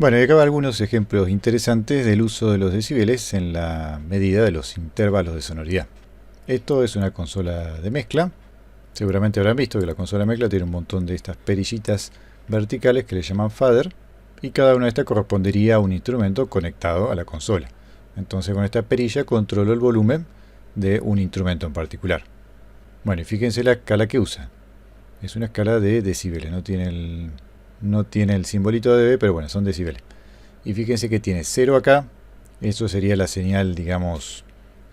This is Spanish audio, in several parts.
Bueno, y acá van algunos ejemplos interesantes del uso de los decibeles en la medida de los intervalos de sonoridad. Esto es una consola de mezcla. Seguramente habrán visto que la consola de mezcla tiene un montón de estas perillitas verticales que le llaman fader, y cada una de estas correspondería a un instrumento conectado a la consola. Entonces con esta perilla controlo el volumen de un instrumento en particular. Bueno, y fíjense la escala que usa. Es una escala de decibeles, no tiene el simbolito de dB, pero bueno, son decibeles. Y fíjense que tiene 0 acá, eso sería la señal, digamos,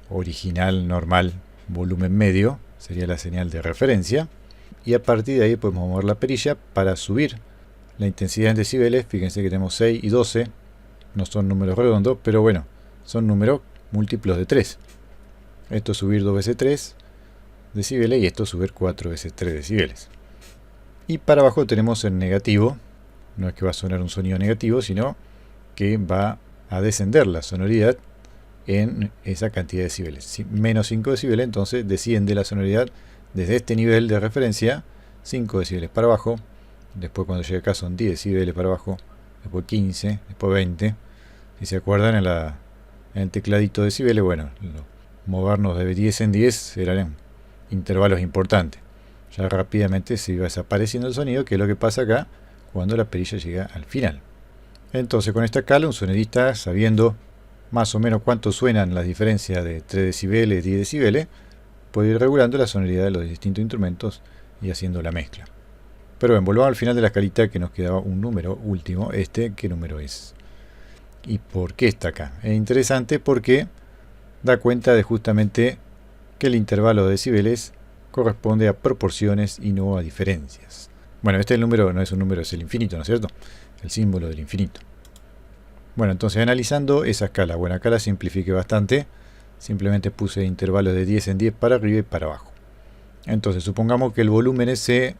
original, normal, volumen medio, sería la señal de referencia. Y a partir de ahí podemos mover la perilla para subir la intensidad en decibeles. Fíjense que tenemos 6 y 12, no son números redondos, pero bueno, son números múltiplos de 3. Esto es subir 2 veces 3 decibeles y esto es subir 4 veces 3 decibeles. Y para abajo tenemos el negativo. No es que va a sonar un sonido negativo, sino que va a descender la sonoridad en esa cantidad de decibeles. Si menos 5 decibeles, entonces desciende la sonoridad desde este nivel de referencia 5 decibeles para abajo. Después cuando llega acá son 10 decibeles para abajo. Después 15, después 20. Si se acuerdan en el tecladito de decibeles, bueno, movernos de 10 en 10 serán intervalos importantes. Ya rápidamente se iba desapareciendo el sonido, que es lo que pasa acá cuando la perilla llega al final. Entonces con esta escala un sonidista, sabiendo más o menos cuánto suenan las diferencias de 3 decibeles, 10 decibeles, puede ir regulando la sonoridad de los distintos instrumentos y haciendo la mezcla. Pero bien, volvamos al final de la escalita, que nos quedaba un número último. ¿Qué número es? ¿Y por qué está acá? Es interesante porque da cuenta de justamente que el intervalo de decibeles corresponde a proporciones y no a diferencias. Bueno, el número no es un número, es el infinito, ¿no es cierto? El símbolo del infinito. Bueno, entonces analizando esa escala, bueno, acá la simplifiqué bastante. Simplemente puse intervalos de 10 en 10 para arriba y para abajo. Entonces supongamos que el volumen ese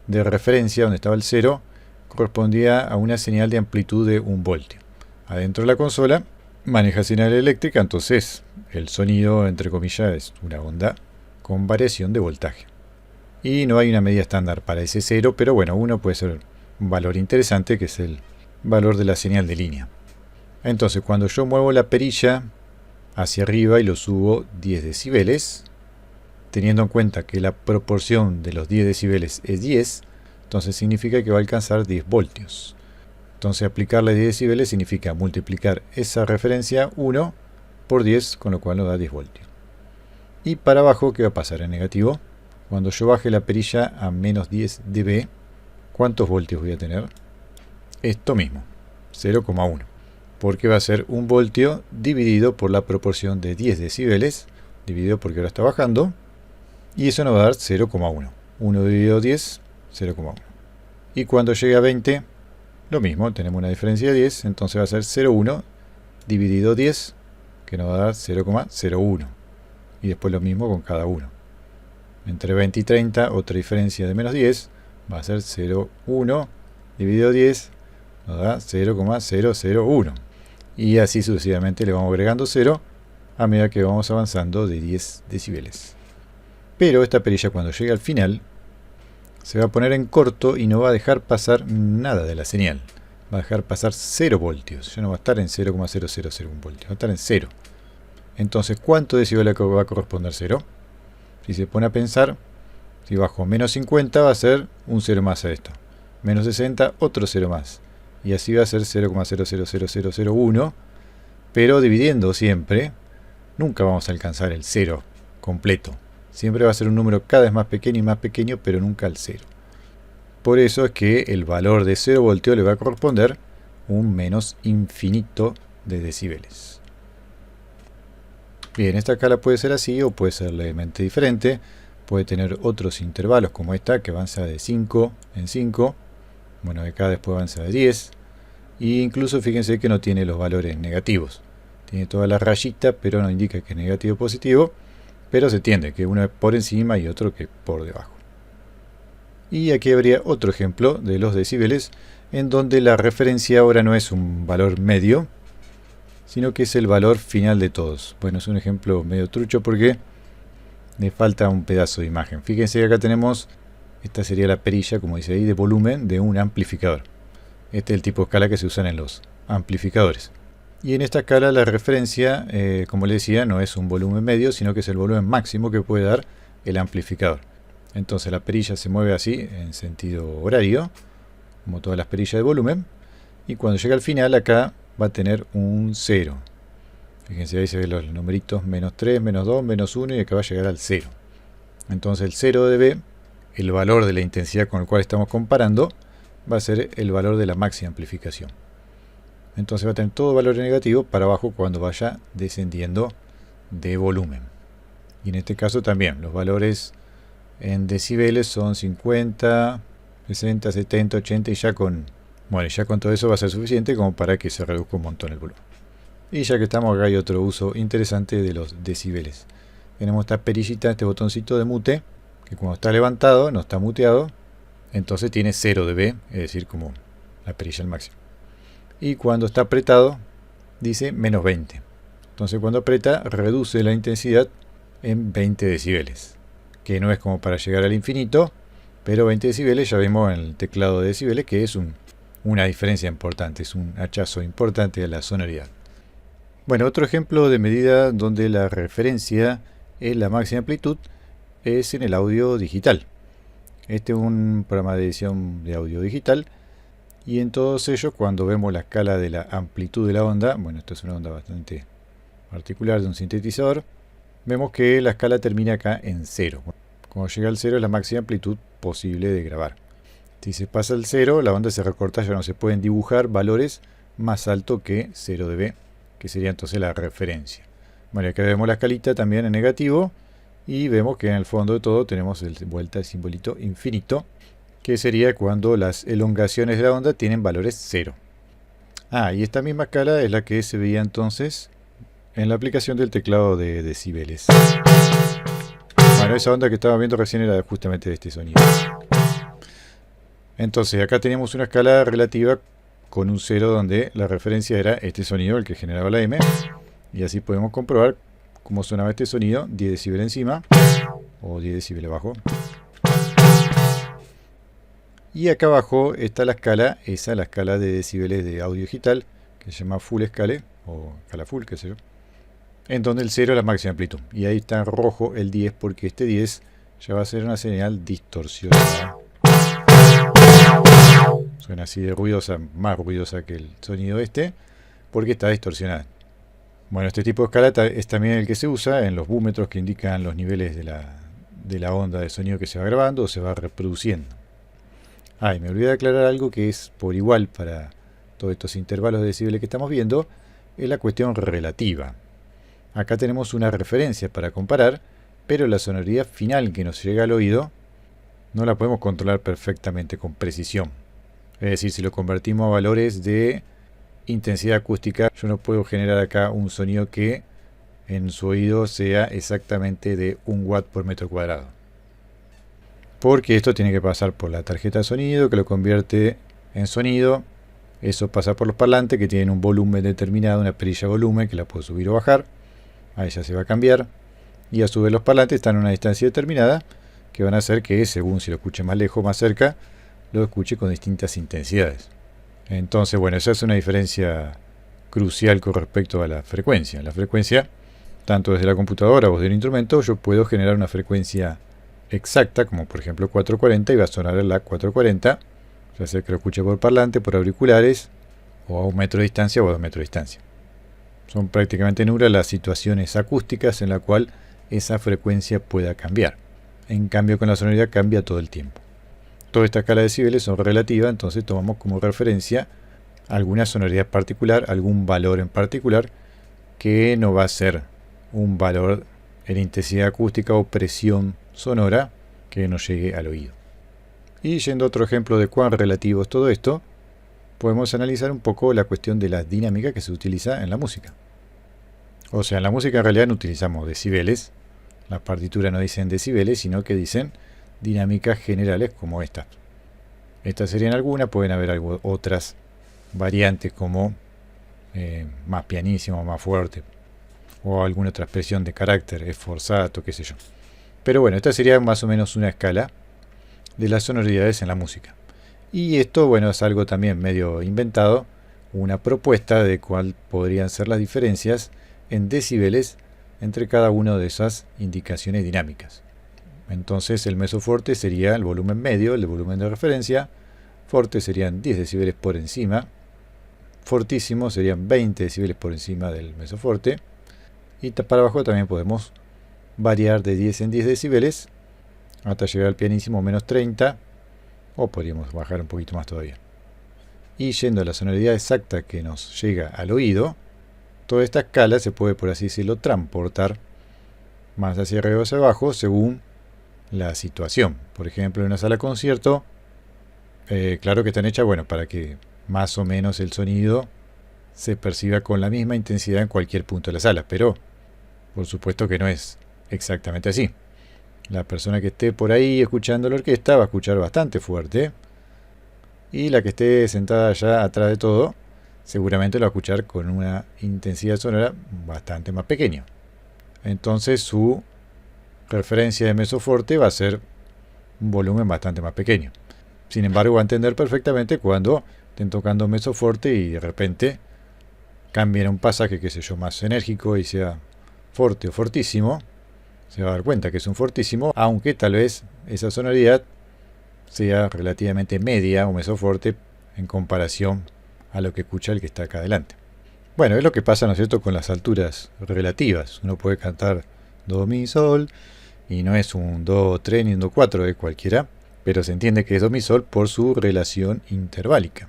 de referencia, donde estaba el 0, correspondía a una señal de amplitud de 1 voltio. Adentro de la consola maneja señal eléctrica, entonces el sonido, entre comillas, es una onda con variación de voltaje. Y no hay una medida estándar para ese 0, pero bueno, uno puede ser un valor interesante, que es el valor de la señal de línea. Entonces cuando yo muevo la perilla hacia arriba y lo subo 10 decibeles, teniendo en cuenta que la proporción de los 10 decibeles es 10, entonces significa que va a alcanzar 10 voltios. Entonces aplicarle 10 decibeles significa multiplicar esa referencia 1 por 10, con lo cual nos da 10 voltios. Y para abajo, ¿qué va a pasar en negativo? Cuando yo baje la perilla a menos 10 dB, ¿cuántos voltios voy a tener? Esto mismo, 0,1. Porque va a ser 1 voltio dividido por la proporción de 10 decibeles, dividido porque ahora está bajando, y eso nos va a dar 0,1. 1 dividido 10, 0,1. Y cuando llegue a 20, lo mismo, tenemos una diferencia de 10, entonces va a ser 0,1 dividido 10, que nos va a dar 0,01. Y después lo mismo con cada uno. Entre 20 y 30, otra diferencia de menos 10, va a ser 0,1 dividido 10, nos da 0,001. Y así sucesivamente le vamos agregando 0 a medida que vamos avanzando de 10 decibeles. Pero esta perilla, cuando llegue al final, se va a poner en corto y no va a dejar pasar nada de la señal. Va a dejar pasar 0 voltios. Ya no va a estar en 0,0001 voltios, va a estar en 0. Entonces, ¿cuánto decibeles va a corresponder 0? Si se pone a pensar, si bajo menos 50 va a ser un 0 más a esto. Menos 60, otro 0 más. Y así va a ser 0,000001. Pero dividiendo siempre, nunca vamos a alcanzar el 0 completo. Siempre va a ser un número cada vez más pequeño y más pequeño, pero nunca al 0. Por eso es que el valor de 0 voltio le va a corresponder un menos infinito de decibeles. Bien, esta escala puede ser así o puede ser levemente diferente. Puede tener otros intervalos como esta, que avanza de 5 en 5. Bueno, de acá después avanza de 10. E incluso fíjense que no tiene los valores negativos. Tiene toda la rayita, pero no indica que es negativo o positivo. Pero se entiende que uno es por encima y otro que por debajo. Y aquí habría otro ejemplo de los decibeles, en donde la referencia ahora no es un valor medio, sino que es el valor final de todos. Bueno, es un ejemplo medio trucho porque le falta un pedazo de imagen. Fíjense que acá tenemos, esta sería la perilla, como dice ahí, de volumen de un amplificador. Este es el tipo de escala que se usan en los amplificadores. Y en esta escala la referencia, como les decía, no es un volumen medio, sino que es el volumen máximo que puede dar el amplificador. Entonces la perilla se mueve así, en sentido horario, como todas las perillas de volumen. Y cuando llega al final, acá va a tener un 0. Fíjense, ahí se ven los numeritos menos 3, menos 2, menos 1 y acá va a llegar al 0. Entonces el 0 dB, el valor de la intensidad con el cual estamos comparando, va a ser el valor de la máxima amplificación. Entonces va a tener todo valor negativo para abajo cuando vaya descendiendo de volumen. Y en este caso también los valores en decibeles son 50, 60, 70, 80 y ya con todo eso va a ser suficiente como para que se reduzca un montón el volumen. Y ya que estamos acá hay otro uso interesante de los decibeles. Tenemos esta perillita, este botoncito de mute, que cuando está levantado, no está muteado, entonces tiene 0 dB, es decir, como la perilla al máximo. Y cuando está apretado, dice menos 20. Entonces cuando aprieta, reduce la intensidad en 20 decibeles. Que no es como para llegar al infinito, pero 20 decibeles ya vimos en el teclado de decibeles que es una diferencia importante, es un hachazo importante a la sonoridad. Bueno, otro ejemplo de medida donde la referencia es la máxima amplitud es en el audio digital. Este es un programa de edición de audio digital y en todos ellos cuando vemos la escala de la amplitud de la onda, bueno, esto es una onda bastante particular de un sintetizador, vemos que la escala termina acá en 0. Cuando llega al 0 es la máxima amplitud posible de grabar. Si se pasa al 0, la onda se recorta, ya no se pueden dibujar valores más altos que 0 dB, que sería entonces la referencia. Bueno, acá vemos la escalita también en negativo y vemos que en el fondo de todo tenemos de vuelta el simbolito infinito, que sería cuando las elongaciones de la onda tienen valores 0. Y esta misma escala es la que se veía entonces en la aplicación del teclado de decibeles. Bueno, esa onda que estaba viendo recién era justamente de este sonido. Entonces acá teníamos una escala relativa con un 0 donde la referencia era este sonido, el que generaba la M. Y así podemos comprobar cómo sonaba este sonido, 10 decibeles encima o 10 decibeles abajo. Y acá abajo está la escala, esa es la escala de decibeles de audio digital, que se llama Full Scale, o escala full, qué sé yo, en donde el 0 es la máxima amplitud. Y ahí está en rojo el 10, porque este 10 ya va a ser una señal distorsionada. Suena así de ruidosa, más ruidosa que el sonido este, porque está distorsionada. Bueno, este tipo de escala es también el que se usa en los búmetros que indican los niveles de la onda de sonido que se va grabando o se va reproduciendo. Y me olvidé de aclarar algo que es por igual para todos estos intervalos de decibeles que estamos viendo, es la cuestión relativa. Acá tenemos una referencia para comparar, pero la sonoridad final que nos llega al oído no la podemos controlar perfectamente con precisión. Es decir, si lo convertimos a valores de intensidad acústica, yo no puedo generar acá un sonido que en su oído sea exactamente de 1 watt por metro cuadrado. Porque esto tiene que pasar por la tarjeta de sonido, que lo convierte en sonido. Eso pasa por los parlantes, que tienen un volumen determinado, una perilla de volumen, que la puedo subir o bajar. Ahí ya se va a cambiar. Y a su vez los parlantes están a una distancia determinada, que van a hacer que, según si lo escuche más lejos o más cerca, lo escuche con distintas intensidades. Entonces, bueno, esa es una diferencia crucial con respecto a la frecuencia. La frecuencia, tanto desde la computadora o desde el instrumento, yo puedo generar una frecuencia exacta, como por ejemplo 440, y va a sonar en la 440, ya sea que lo escuche por parlante, por auriculares, o a 1 metro de distancia o a 2 metros de distancia. Son prácticamente nulas las situaciones acústicas en la cual esa frecuencia pueda cambiar. En cambio, con la sonoridad cambia todo el tiempo. Toda esta escala de decibeles son relativas, entonces tomamos como referencia alguna sonoridad particular, algún valor en particular, que no va a ser un valor en intensidad acústica o presión sonora que nos llegue al oído. Y yendo a otro ejemplo de cuán relativo es todo esto, podemos analizar un poco la cuestión de la dinámica que se utiliza en la música. O sea, en la música en realidad no utilizamos decibeles, las partituras no dicen decibeles, sino que dicen dinámicas generales como esta. Estas serían algunas, pueden haber otras variantes como más pianísimo, más fuerte, o alguna otra expresión de carácter, esforzato, qué sé yo. Pero bueno, esta sería más o menos una escala de las sonoridades en la música. Y esto, bueno, es algo también medio inventado, una propuesta de cuál podrían ser las diferencias en decibeles entre cada una de esas indicaciones dinámicas. Entonces el mesoforte sería el volumen medio, el volumen de referencia, forte serían 10 decibeles por encima, fortísimo serían 20 decibeles por encima del mesoforte, y para abajo también podemos variar de 10 en 10 decibeles hasta llegar al pianísimo menos 30, o podríamos bajar un poquito más todavía. Y yendo a la sonoridad exacta que nos llega al oído, toda esta escala se puede, por así decirlo, transportar más hacia arriba o hacia abajo según la situación. Por ejemplo, en una sala de concierto, claro que están hechas, bueno, para que más o menos el sonido se perciba con la misma intensidad en cualquier punto de la sala, pero por supuesto que no es exactamente así. La persona que esté por ahí escuchando la orquesta va a escuchar bastante fuerte, y la que esté sentada allá atrás de todo seguramente lo va a escuchar con una intensidad sonora bastante más pequeña. Entonces su referencia de mesoforte va a ser un volumen bastante más pequeño. Sin embargo, va a entender perfectamente cuando estén tocando mesoforte y de repente cambien a un pasaje, qué sé yo, más enérgico y sea forte o fortísimo. Se va a dar cuenta que es un fortísimo, aunque tal vez esa sonoridad sea relativamente media o mesoforte en comparación a lo que escucha el que está acá adelante. Bueno, es lo que pasa, ¿no es cierto?, con las alturas relativas. Uno puede cantar do, mi, sol, y no es un do, 3 ni un do, 4, es cualquiera, pero se entiende que es do, mi, sol por su relación interválica.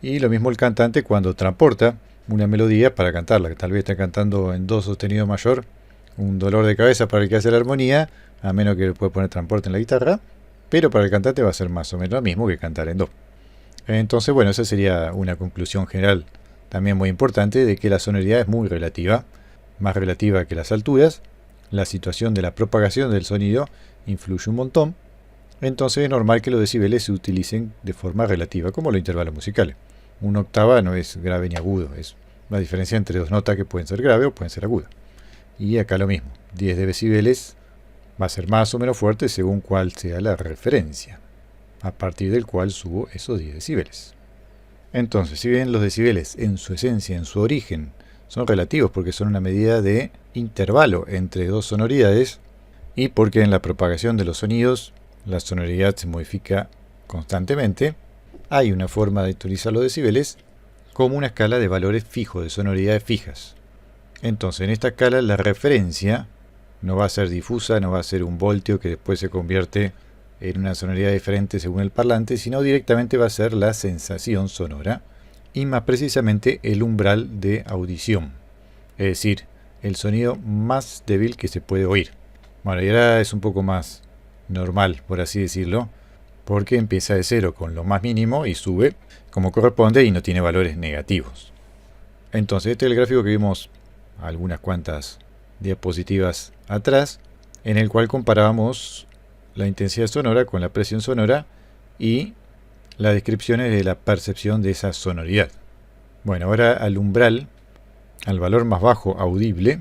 Y lo mismo el cantante cuando transporta una melodía para cantarla, que tal vez está cantando en do sostenido mayor, un dolor de cabeza para el que hace la armonía, a menos que le pueda poner transporte en la guitarra, pero para el cantante va a ser más o menos lo mismo que cantar en do. Entonces, bueno, esa sería una conclusión general también muy importante, de que la sonoridad es muy relativa, más relativa que las alturas. La situación de la propagación del sonido influye un montón. Entonces es normal que los decibeles se utilicen de forma relativa, como los intervalos musicales. Una octava no es grave ni agudo, es la diferencia entre dos notas que pueden ser grave o pueden ser agudas. Y acá lo mismo, 10 decibeles va a ser más o menos fuerte según cuál sea la referencia, a partir del cual subo esos 10 decibeles. Entonces, si bien los decibeles en su esencia, en su origen, son relativos porque son una medida de intervalo entre dos sonoridades, y porque en la propagación de los sonidos la sonoridad se modifica constantemente, hay una forma de utilizar los decibeles como una escala de valores fijos, de sonoridades fijas. Entonces, en esta escala la referencia no va a ser difusa, no va a ser un voltio que después se convierte en una sonoridad diferente según el parlante, sino directamente va a ser la sensación sonora, y más precisamente el umbral de audición, es decir, el sonido más débil que se puede oír. Bueno, y ahora es un poco más normal, por así decirlo, porque empieza de cero con lo más mínimo y sube como corresponde y no tiene valores negativos. Entonces, este es el gráfico que vimos algunas cuantas diapositivas atrás, en el cual comparábamos la intensidad sonora con la presión sonora y las descripciones de la percepción de esa sonoridad. Bueno, ahora al umbral, al valor más bajo audible,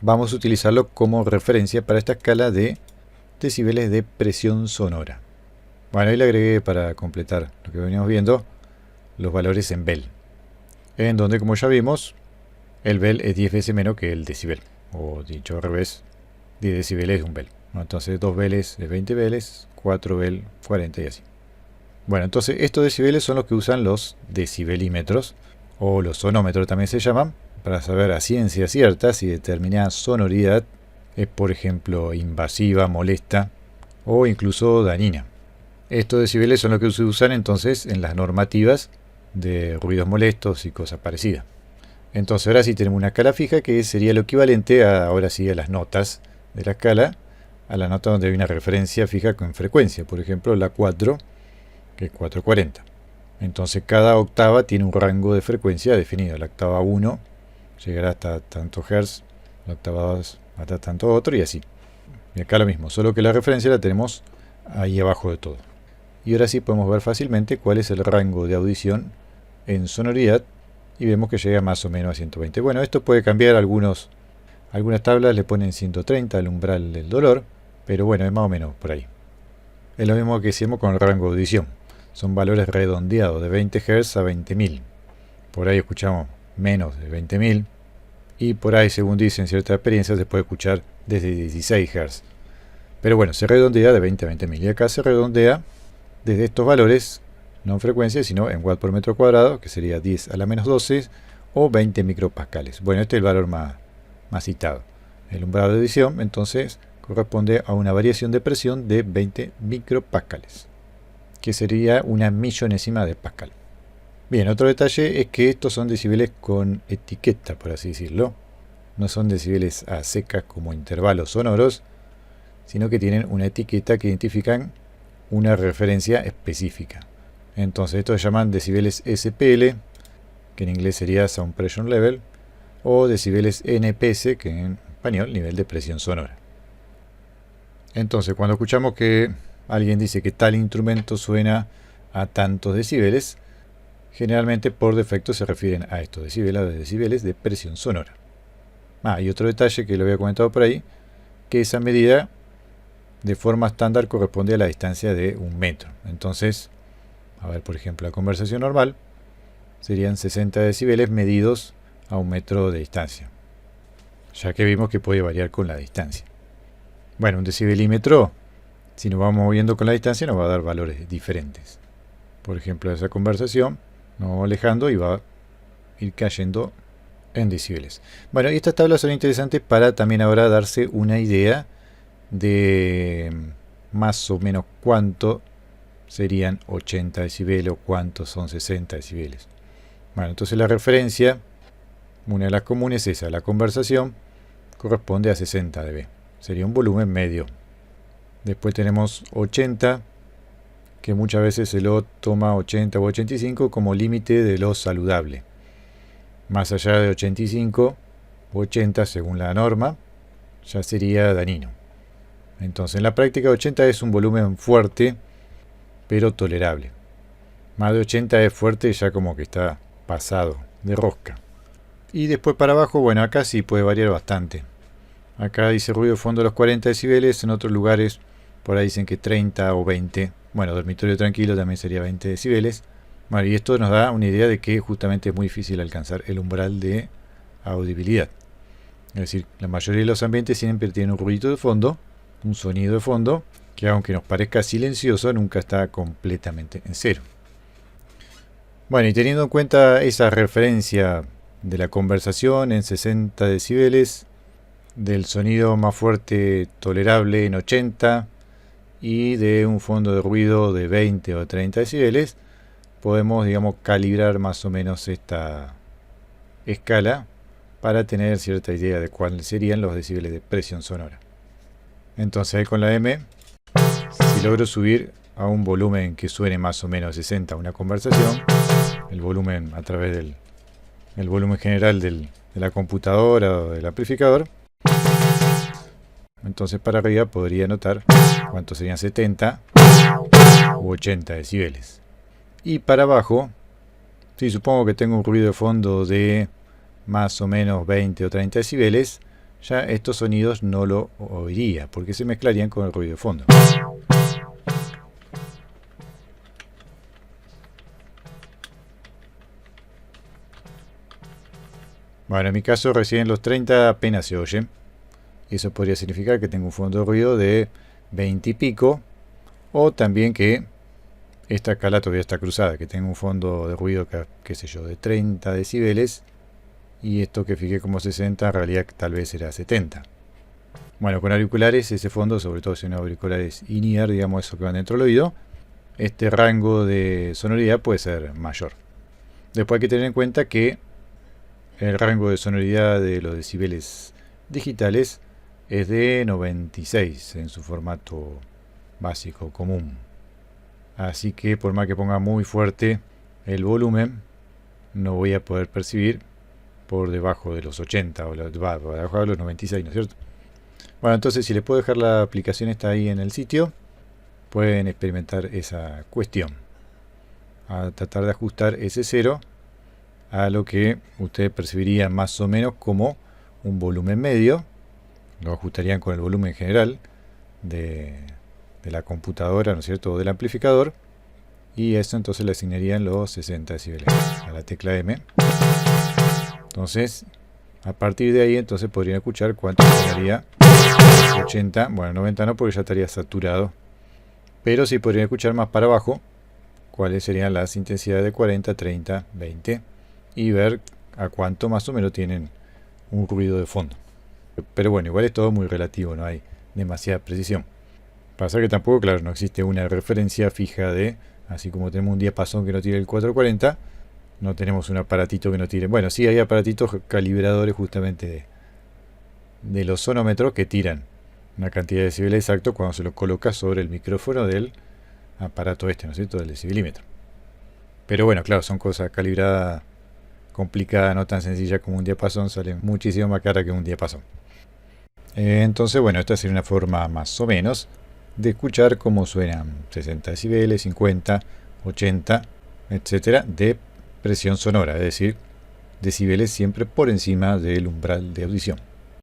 vamos a utilizarlo como referencia para esta escala de decibeles de presión sonora. Bueno, ahí le agregué, para completar lo que veníamos viendo, los valores en Bell, en donde, como ya vimos, el Bell es 10 veces menos que el decibel, o dicho al revés, 10 decibeles es un Bell. Entonces 2 Beles es 20 Beles, 4 Bell 40 y así. Bueno, entonces estos decibeles son los que usan los decibelímetros, o los sonómetros también se llaman, para saber a ciencia cierta si determinada sonoridad es, por ejemplo, invasiva, molesta o incluso dañina. Estos decibeles son los que se usan entonces en las normativas de ruidos molestos y cosas parecidas. Entonces ahora sí tenemos una escala fija que sería lo equivalente a, ahora sí, a las notas de la escala, a la nota donde hay una referencia fija con frecuencia, por ejemplo la 4, que es 440. Entonces cada octava tiene un rango de frecuencia definido. La octava 1 llegará hasta tanto hertz, la octava 2 hasta tanto otro y así. Y acá lo mismo, solo que la referencia la tenemos ahí abajo de todo. Y ahora sí podemos ver fácilmente cuál es el rango de audición en sonoridad, y vemos que llega más o menos a 120. Bueno, esto puede cambiar, algunas tablas le ponen 130 al umbral del dolor, pero bueno, es más o menos por ahí. Es lo mismo que hicimos con el rango de audición. son valores redondeados de 20 Hz a 20.000. Por ahí escuchamos menos de 20.000 y por ahí, según dicen ciertas experiencias, se puede escuchar desde 16 Hz. Pero bueno, se redondea de 20 a 20.000 y acá se redondea desde estos valores, no en frecuencia, sino en watt por metro cuadrado, que sería 10 a la menos 12 o 20 micropascales. Bueno, este es el valor más citado. El umbral de edición, entonces, corresponde a una variación de presión de 20 micropascales, que sería una millonésima de pascal. Bien, otro detalle es que estos son decibeles con etiqueta, por así decirlo. No son decibeles a secas como intervalos sonoros, sino que tienen una etiqueta que identifican una referencia específica. Entonces, estos se llaman decibeles SPL, que en inglés sería Sound Pressure Level, o decibeles NPS, que en español, nivel de presión sonora. Entonces, cuando escuchamos que alguien dice que tal instrumento suena a tantos decibeles, generalmente por defecto se refieren a estos decibeles de presión sonora. Y otro detalle que lo había comentado por ahí, que esa medida de forma estándar corresponde a la distancia de 1 metro. Entonces, a ver, por ejemplo, la conversación normal serían 60 decibeles medidos a 1 metro de distancia, ya que vimos que puede variar con la distancia. Bueno, un decibelímetro, si nos vamos moviendo con la distancia, nos va a dar valores diferentes. Por ejemplo, esa conversación nos vamos alejando y va a ir cayendo en decibeles. Bueno, y estas tablas son interesantes para también ahora darse una idea de más o menos cuánto serían 80 decibeles o cuántos son 60 decibeles. Bueno, entonces la referencia, una de las comunes es esa, la conversación corresponde a 60 dB. Sería un volumen medio. Después tenemos 80, que muchas veces se lo toma 80 o 85 como límite de lo saludable. Más allá de 85 o 80 según la norma, ya sería dañino. Entonces en la práctica 80 es un volumen fuerte, pero tolerable. Más de 80 es fuerte, ya como que está pasado de rosca. Y después para abajo, bueno, acá sí puede variar bastante. Acá dice ruido de fondo a los 40 decibeles, en otros lugares por ahí dicen que 30 o 20. Bueno, dormitorio tranquilo también sería 20 decibeles. Bueno, y esto nos da una idea de que justamente es muy difícil alcanzar el umbral de audibilidad. Es decir, la mayoría de los ambientes siempre tienen un ruido de fondo, un sonido de fondo, que aunque nos parezca silencioso, nunca está completamente en cero. Bueno, y teniendo en cuenta esa referencia de la conversación en 60 decibeles, del sonido más fuerte tolerable en 80 y de un fondo de ruido de 20 o 30 decibeles, podemos, digamos, calibrar más o menos esta escala para tener cierta idea de cuáles serían los decibeles de presión sonora. Entonces ahí con la M, si logro subir a un volumen que suene más o menos 60 una conversación, el volumen a través del volumen general de la computadora o del amplificador, entonces para arriba podría notar cuántos serían 70 u 80 decibeles. Y para abajo, si supongo que tengo un ruido de fondo de más o menos 20 o 30 decibeles, ya estos sonidos no lo oiría, porque se mezclarían con el ruido de fondo. Bueno, en mi caso recién los 30 apenas se oyen. Eso podría significar que tengo un fondo de ruido de 20 y pico, o también que esta escala todavía está cruzada, que tengo un fondo de ruido, qué sé yo, de 30 decibeles, y esto que fijé como 60 en realidad tal vez era 70. Bueno, con auriculares ese fondo, sobre todo si son auriculares in-ear, digamos eso que van dentro del oído, este rango de sonoridad puede ser mayor. Después hay que tener en cuenta que el rango de sonoridad de los decibeles digitales es de 96 en su formato básico común. Así que por más que ponga muy fuerte el volumen, no voy a poder percibir por debajo de los 80 o por debajo de los 96, ¿no es cierto? Bueno, entonces si les puedo dejar la aplicación está ahí en el sitio, pueden experimentar esa cuestión. A tratar de ajustar ese cero a lo que ustedes percibirían más o menos como un volumen medio. Lo ajustarían con el volumen general de la computadora, ¿no es cierto?, o del amplificador, y eso entonces le asignarían los 60 decibeles a la tecla M. Entonces, a partir de ahí, entonces podrían escuchar cuánto sonaría 80, bueno, 90 no, porque ya estaría saturado, pero sí podrían escuchar más para abajo cuáles serían las intensidades de 40, 30, 20 y ver a cuánto más o menos tienen un ruido de fondo. Pero bueno, igual es todo muy relativo, no hay demasiada precisión. Pasa que tampoco, claro, no existe una referencia fija de, así como tenemos un diapasón que no tire el 440, no tenemos un aparatito que no tire. Bueno, sí hay aparatitos calibradores justamente de los sonómetros que tiran una cantidad de decibeles exacto cuando se lo coloca sobre el micrófono del aparato este, ¿no es cierto?, del decibelímetro. Pero bueno, claro, son cosas calibradas complicadas, no tan sencillas como un diapasón, salen muchísimo más cara que un diapasón. Entonces, bueno, esta sería una forma más o menos de escuchar cómo suenan 60 decibeles, 50, 80, etcétera, de presión sonora, es decir, decibeles siempre por encima del umbral de audición.